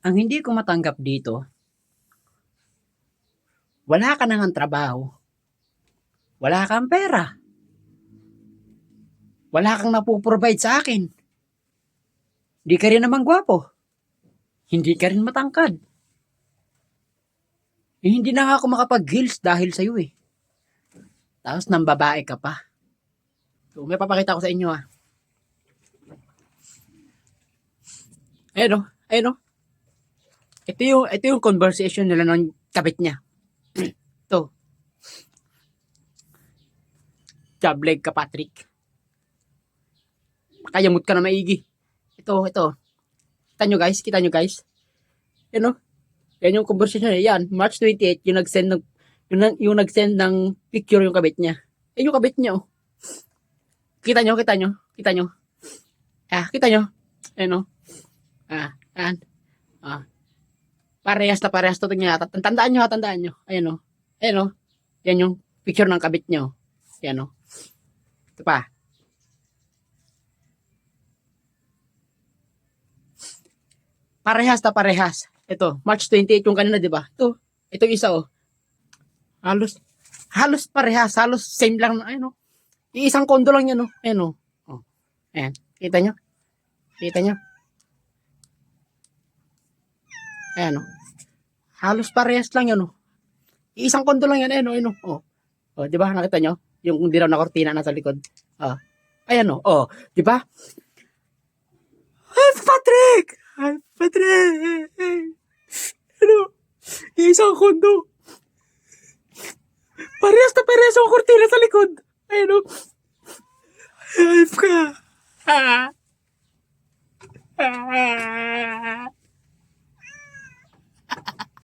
Ang hindi ko matanggap dito, wala ka na ngang trabaho, wala kang pera, wala kang napoprovide sa akin, hindi ka rin naman gwapo, hindi ka rin matangkad. Eh, hindi na nga ako makapag-heels dahil sa'yo eh. Tapos nang babae ka pa. So, may papakita ko sa inyo ah. Ayun o, ayun o. Ito yung conversation nila ng kabit niya. Ito. Job leg ka, Patrick. Kayamot ka na maigi. Ito. Kita nyo guys. Yan o. Yan yung conversation niya. Yan, March 28, yung nag-send ng picture yung kabit niya. Yung kabit niya oh. Kita nyo. Ah, kita nyo. Ayun o. Ayan. Parehas to. Tandaan nyo. Ayan o. Yan yung picture ng kabit nyo. Yan o. Ito pa. Parehas. Ito, March 28 yung kanina, di ba? Ito isa oh. Halos parehas, halos same lang, ayun oh. Iisang kondo lang yan oh. Ayun oh. Ayan, kita nyo? Ayan oh. Halos parehas lang yan oh. Iisang kondo lang yan, ayun oh. Oh, di ba? Nakita nyo? Yung dilaw na kortina nasa likod. Ayan oh. Di ba? Hi, Patrick! Isang kondo. Parehas ang kortina sa likod. Ayun o. Hype ka.